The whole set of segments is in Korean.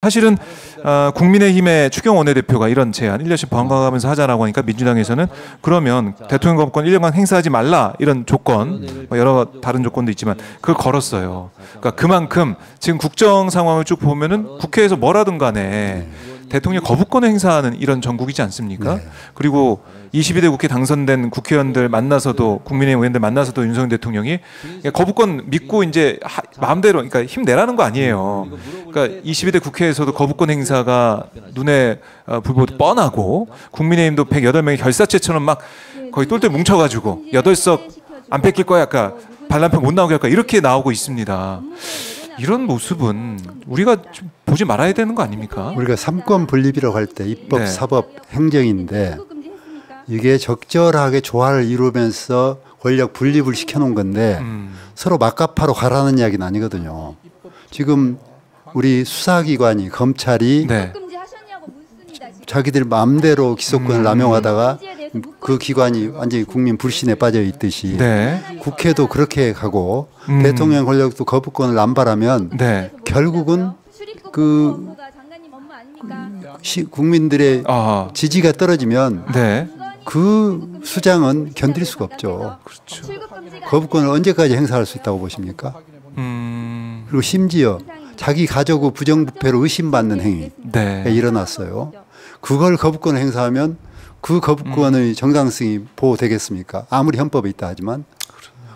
사실은 국민의힘의 추경 원내대표가 이런 제안 1년씩 번갈아가면서 하자라고 하니까 민주당에서는 그러면 대통령 거부권 1년간 행사하지 말라 이런 조건 여러 다른 조건도 있지만 그걸 걸었어요. 그러니까 그만큼 지금 국정 상황을 쭉 보면은 국회에서 뭐라든 간에 대통령 거부권을 행사하는 이런 전국이지 않습니까? 네. 그리고 22대 국회 당선된 국회의원들 만나서도 국민의힘 의원들 만나서도 윤석열 대통령이 거부권 믿고 이제 마음대로 그러니까 힘내라는 거 아니에요. 그러니까 22대 국회에서도 거부권 행사가 눈에 불보듯 뻔하고 국민의힘도 108명의 결사체처럼 막 거의 똘똘 뭉쳐가지고 8석 안 뺏길 거야 아까 반란평 못 나오게 할까 이렇게 나오고 있습니다. 이런 모습은 우리가 좀 보지 말아야 되는 거 아닙니까? 우리가 삼권 분립이라고 할 때 입법, 네. 사법, 행정인데 이게 적절하게 조화를 이루면서 권력 분립을 시켜놓은 건데 서로 막가파로 가라는 이야기는 아니거든요. 지금 우리 수사기관이 검찰이 네. 자기들 마음대로 기소권을 남용하다가 그 기관이 완전히 국민 불신에 빠져 있듯이 네. 국회도 그렇게 가고 대통령 권력도 거부권을 남발하면 네. 결국은 그 국민들의 아, 지지가 떨어지면 네. 그 수장은 견딜 수가 없죠. 그렇죠. 거부권을 언제까지 행사할 수 있다고 보십니까? 그리고 심지어 자기 가족의 부정부패로 의심받는 행위가 네. 일어났어요. 그걸 거부권을 행사하면 그 거부권의 정당성이 보호되겠습니까? 아무리 헌법에 있다 하지만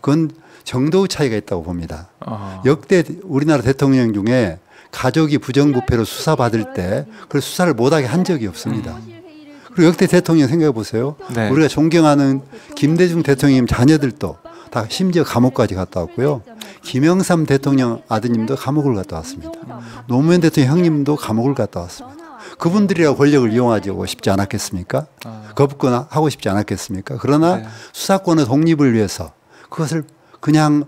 그건 정도의 차이가 있다고 봅니다. 아. 역대 우리나라 대통령 중에 가족이 부정부패로 수사받을 때 그걸 수사를 못하게 한 적이 없습니다. 그리고 역대 대통령 생각해 보세요. 네. 우리가 존경하는 김대중 대통령 자녀들도 다 심지어 감옥까지 갔다 왔고요. 김영삼 대통령 아드님도 감옥을 갔다 왔습니다. 노무현 대통령 형님도 감옥을 갔다 왔습니다. 그분들이야 권력을 이용하고 싶지 않았겠습니까? 거부권 하고 싶지 않았겠습니까? 그러나 네. 수사권의 독립을 위해서 그것을 그냥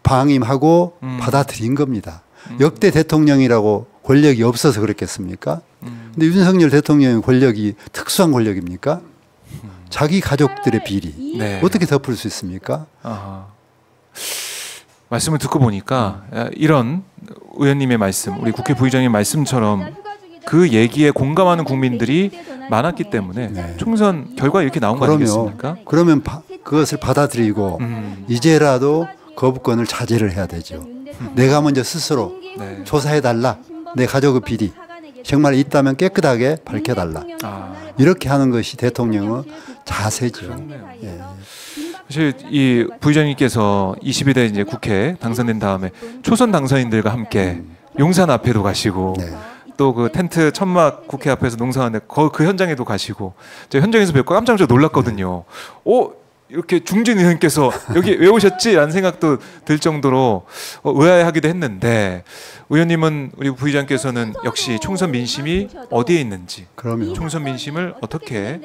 방임하고 받아들인 겁니다. 역대 대통령이라고 권력이 없어서 그랬겠습니까? 근데 윤석열 대통령의 권력이 특수한 권력입니까? 자기 가족들의 비리 네. 어떻게 덮을 수 있습니까? 아하. 말씀을 듣고 보니까 이런 의원님의 말씀, 우리 국회 부의장의 말씀처럼 그 얘기에 공감하는 국민들이 많았기 때문에 총선 결과 이렇게 나온 거 아니겠습니까? 그러면 그것을 받아들이고 이제라도 거부권을 자제를 해야 되죠. 내가 먼저 스스로 네. 조사해달라. 내 가족의 비리 정말 있다면 깨끗하게 밝혀달라. 아. 이렇게 하는 것이 대통령의 자세죠. 예. 사실 이 부의장님께서 22대 이제 국회 당선된 다음에 초선 당선인들과 함께 용산 앞에도 가시고 네. 또 그 텐트 천막 국회 앞에서 농사하는데 그 현장에도 가시고 제가 현장에서 뵙고 깜짝 놀랐거든요. 이렇게 중진 의원께서 여기 왜 오셨지? 라는 생각도 들 정도로 의아해하기도 했는데 의원님은 우리 부의장께서는 역시 총선 민심이 어디에 있는지 그럼요. 총선 민심을 어떻게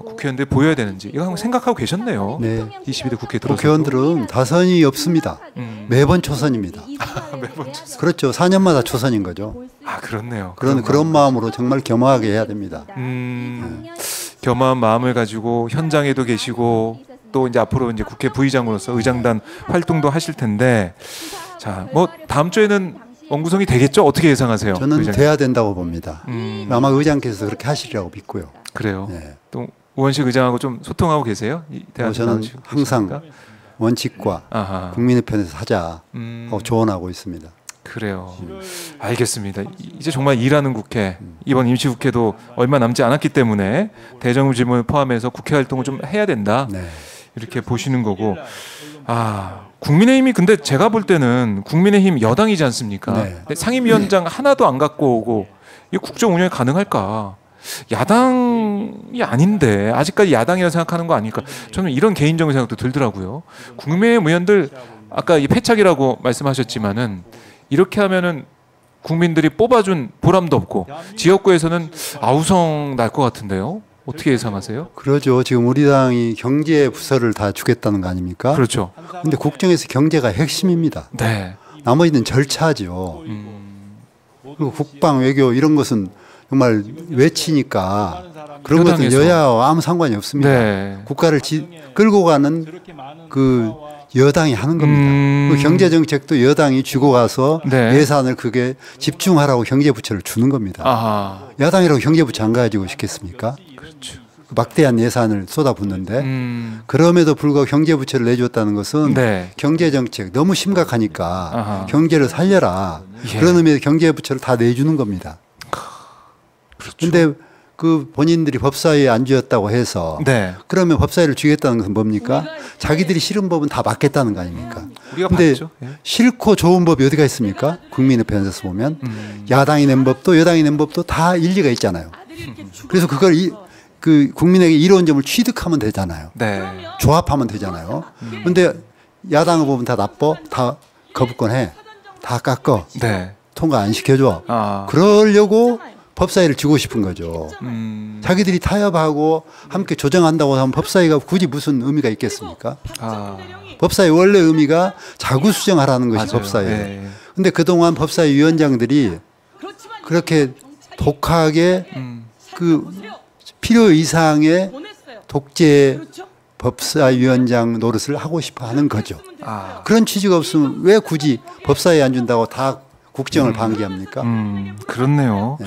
국회의원들 보여야 되는지 이거 한번 생각하고 계셨네요. 네. 22대 국회 들어서 국회의원들은 다선이 없습니다. 매번 초선입니다. 매번 쳤어요. 그렇죠. 4년마다 초선인 거죠. 아 그렇네요. 그런 마음으로 정말 겸허하게 해야 됩니다. 겸허한 마음을 가지고 현장에도 계시고 또 이제 앞으로 이제 국회 부의장으로서 의장단 활동도 하실 텐데 자, 뭐 다음 주에는 원구성이 되겠죠? 어떻게 예상하세요? 저는 의장님? 돼야 된다고 봅니다. 아마 의장께서 그렇게 하시리라고 믿고요. 그래요. 네. 또 우원식 의장하고 좀 소통하고 계세요? 저는 항상 원칙과 아하. 국민의 편에서 하자 하고 조언하고 있습니다. 그래요. 알겠습니다. 이제 정말 일하는 국회 이번 임시국회도 얼마 남지 않았기 때문에 대정부 질문을 포함해서 국회 활동을 좀 해야 된다. 네. 이렇게 보시는 거고 국민의힘이 근데 제가 볼 때는 국민의힘 여당이지 않습니까? 네. 근데 상임위원장 하나도 안 갖고 오고 이 국정 운영이 가능할까? 야당이 아닌데 아직까지 야당이라 생각하는 거 아닐까? 저는 이런 개인적인 생각도 들더라고요. 국민의힘 의원들 아까 이 패착이라고 말씀하셨지만은 이렇게 하면은 국민들이 뽑아준 보람도 없고 지역구에서는 아우성 날 것 같은데요. 어떻게 예상하세요? 그러죠. 지금 우리 당이 경제 부서를 다 주겠다는 거 아닙니까? 그렇죠. 근데 국정에서 경제가 핵심입니다. 네. 나머지는 절차죠. 그리고 국방, 외교 이런 것은 정말 외치니까 그런 것은 여당에서. 여야와 아무 상관이 없습니다. 네. 국가를 끌고 가는 그 여당이 하는 겁니다. 그 경제 정책도 여당이 쥐고 가서 네. 예산을 그게 집중하라고 경제부처를 주는 겁니다. 아하. 야당이라고 경제부처 안 가지고 싶겠습니까? 그렇죠. 막대한 예산을 쏟아붓는데 그럼에도 불구하고 경제부처를 내줬다는 것은 네. 경제정책 너무 심각하니까 아하. 경제를 살려라. 예. 그런 의미에서 경제부처를 다 내주는 겁니다. 그런데 그 본인들이 법사위에 안 주었다고 해서 네. 그러면 법사위를 주겠다는 것은 뭡니까? 자기들이 싫은 법은 다 맞겠다는 거 아닙니까? 우리가 근데 봤죠. 예. 싫고 좋은 법이 어디가 있습니까? 국민의 편에서 보면 야당이 낸 법도 여당이 낸 법도 다 일리가 있잖아요. 그래서 그걸 그 국민에게 이로운 점을 취득하면 되잖아요. 네. 조합하면 되잖아요. 그런데 야당을 보면 다 나빠, 다 거부권해, 다 깎어, 네. 통과 안 시켜줘. 아. 그러려고 법사위를 주고 싶은 거죠. 음. 자기들이 타협하고 함께 조정한다고 하면 법사위가 굳이 무슨 의미가 있겠습니까? 아. 법사위 원래 의미가 자구수정하라는 것이 맞아요. 법사위예요. 예. 근데 그동안 법사위 위원장들이 그렇게 독하게 그 필요 이상의 독재 법사위원장 노릇을 하고 싶어 하는 거죠. 아. 그런 취지가 없으면 왜 굳이 법사위에 안 준다고 다 국정을 방기합니까? 그렇네요. 네.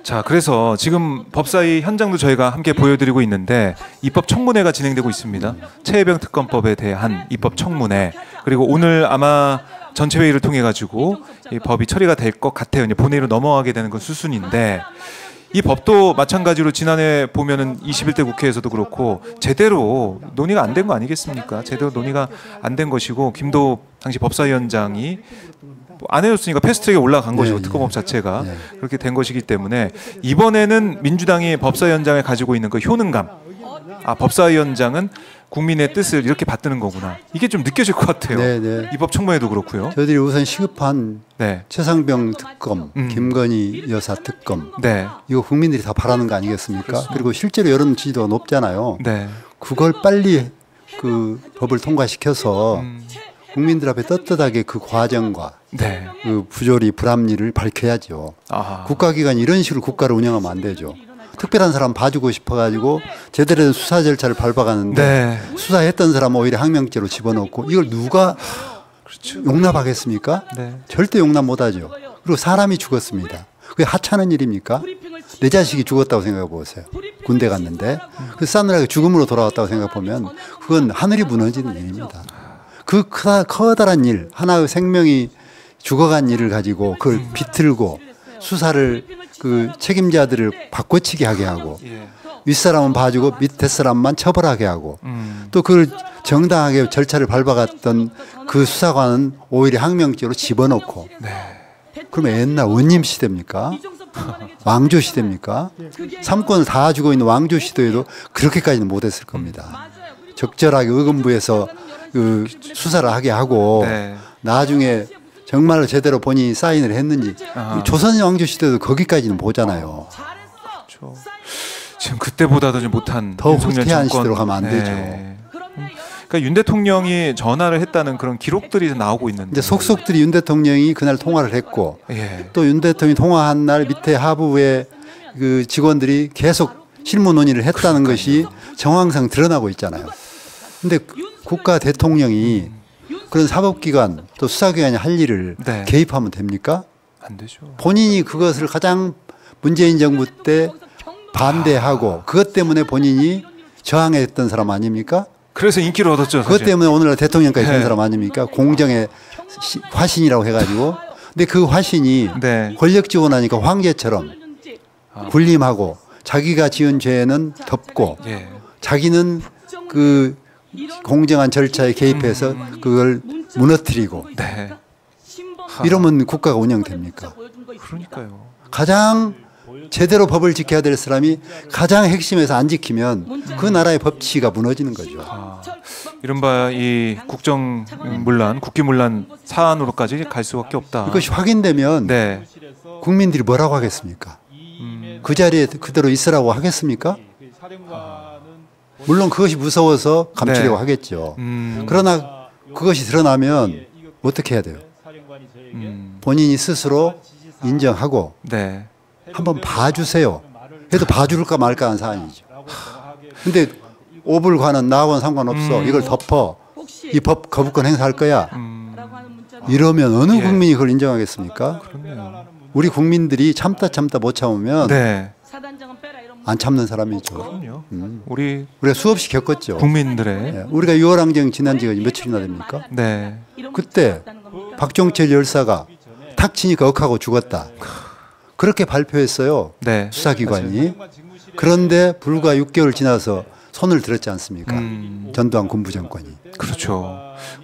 자, 그래서 지금 법사위 현장도 저희가 함께 보여드리고 있는데 입법 청문회가 진행되고 있습니다. 최혜병 특검법에 대한 입법 청문회, 그리고 오늘 아마 전체 회의를 통해 가지고 이 법이 처리가 될 것 같아요. 이제 본회의로 넘어가게 되는 건 수순인데, 이 법도 마찬가지로 지난해 보면은 21대 국회에서도 그렇고 제대로 논의가 안 된 거 아니겠습니까? 제대로 논의가 안 된 것이고, 김도 당시 법사위원장이 안 해줬으니까 패스트트랙에 올라간 것이고, 네, 특검법 자체가 네. 그렇게 된 것이기 때문에 이번에는 민주당이 법사위원장을 가지고 있는 그 효능감, 아, 법사위원장은 국민의 뜻을 이렇게 받드는 거구나, 이게 좀 느껴질 것 같아요. 네, 네. 입법 청문회도 그렇고요. 저희들이 우선 시급한 네, 최상병 특검, 김건희 여사 특검, 네, 이거 국민들이 다 바라는 거 아니겠습니까? 그리고 실제로 여론 지지도가 높잖아요. 네, 그걸 빨리 그 법을 통과시켜서 국민들 앞에 떳떳하게 그 과정과 네. 그 부조리 불합리를 밝혀야죠. 아, 국가기관이 이런 식으로 국가를 운영하면 안 되죠. 특별한 사람 봐주고 싶어가지고 제대로 된 수사 절차를 밟아가는데 네, 수사했던 사람 오히려 항명죄로 집어넣고 이걸 누가 용납하겠습니까? 네. 절대 용납 못하죠. 그리고 사람이 죽었습니다. 그게 하찮은 일입니까? 내 자식이 죽었다고 생각해 보세요. 군대 갔는데 그 싸늘하게 죽음으로 돌아왔다고 생각해 보면 그건 하늘이 무너지는 일입니다. 그 커다란 일, 하나의 생명이 죽어간 일을 가지고 그걸 비틀고 수사를 그 책임자들을 바꿔치기 하게 하고 예. 윗사람은 봐주고 밑에 사람만 처벌하게 하고 또 그걸 정당하게 절차를 밟아갔던 그 수사관은 오히려 항명죄로 집어넣고 그러면 옛날 원님 시대입니까? 왕조 시대입니까? 삼권을 다 쥐고 있는 왕조 시대에도 그렇게까지는 못했을 겁니다. 적절하게 의금부에서 그 수사를 하게 하고 네. 나중에 정말로 제대로 본인이 사인을 했는지 조선 왕조 시대도 거기까지는 보잖아요. 그렇죠. 지금 그때보다도 좀 못한 더 윤석열 후퇴한 정권. 시대로 가면 안 되죠. 그러니까 윤 대통령이 전화를 했다는 그런 기록들이 나오고 있는데, 이제 속속들이 윤 대통령이 그날 통화를 했고 예. 또 윤 대통령이 통화한 날 밑에 하부의 그 직원들이 계속 실무 논의를 했다는 것이 정황상 드러나고 있잖아요. 근데 국가 대통령이 그런 사법기관 또 수사기관이 할 일을 네. 개입하면 됩니까? 안 되죠. 본인이 그것을 가장 문재인 정부 때 반대하고 그것 때문에 본인이 저항했던 사람 아닙니까? 그래서 인기를 얻었죠. 그것 사실. 때문에 오늘날 대통령까지 된 네. 사람 아닙니까? 공정의 화신이라고 해가지고. 근데 그 화신이 네. 권력 지고 나니까 황제처럼 군림하고 자기가 지은 죄는 덮고 예. 자기는 그 공정한 절차에 개입해서 그걸 무너뜨리고 네. 이러면 국가가 운영됩니까? 그러니까요. 가장 제대로 법을 지켜야 될 사람이 가장 핵심에서 안 지키면 그 나라의 법치가 무너지는 거죠. 이른바 이 국정문란, 국기문란 사안으로까지 갈 수밖에 없다. 이것이 확인되면 네. 국민들이 뭐라고 하겠습니까? 그 자리에 그대로 있으라고 하겠습니까? 물론 그것이 무서워서 감추려고 네. 하겠죠. 그러나 그것이 드러나면 어떻게 해야 돼요? 본인이 스스로 인정하고 네. 한번 봐주세요. 해도 봐줄까 말까 하는 사안이죠. 근데 오불관은 나하고는 상관없어. 이걸 덮어. 이 법 거부권 행사할 거야. 라고 이러면 어느 예. 국민이 그걸 인정하겠습니까? 그렇네요. 우리 국민들이 참다 못 참으면 네, 안 참는 사람이죠. 그럼요. 우리 우리가 수없이 겪었죠. 국민들의 예, 우리가 6월 항쟁 지난 지가 며칠이나 됩니까? 네, 그때 박종철 열사가 탁 치니까 억하고 죽었다. 그렇게 발표했어요. 네, 수사기관이. 그런데 불과 6개월 지나서 손을 들었지 않습니까? 전두환 군부정권이. 그렇죠.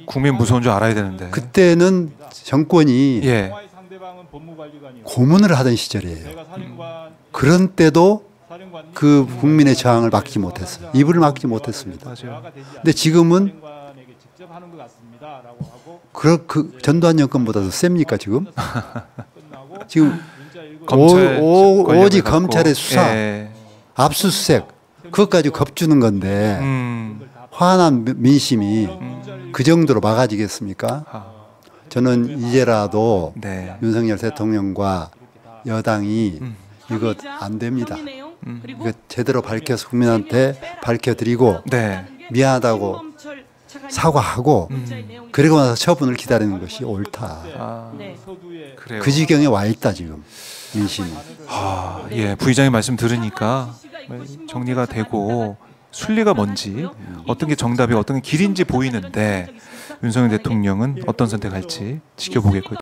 국민 무서운 줄 알아야 되는데. 그때는 정권이 예, 고문을 하던 시절이에요. 그런 때도 그 국민의 저항을 막지 못했어요. 입을 막지 못했습니다. 맞아요. 근데 지금은 그 전두환 정권보다도 셉니까 지금? 지금 검찰 권력을 오직 갖고, 검찰의 수사, 예, 압수수색 그것까지 겁주는 건데 화난 민심이 그 정도로 막아지겠습니까? 아, 저는 이제라도 네, 윤석열 대통령과 여당이 이거 안 됩니다. 이거 제대로 밝혀서 국민한테 밝혀드리고 네, 미안하다고 사과하고 그리고 나서 처분을 기다리는 것이 옳다. 아, 그래요. 그 지경에 와 있다 지금 민심이. 아, 예, 부의장의 말씀 들으니까 정리가 되고 순리가 뭔지 어떤 게 정답이 어떤 게 길인지 보이는데 윤석열 대통령은 어떤 선택할지 지켜보겠고요.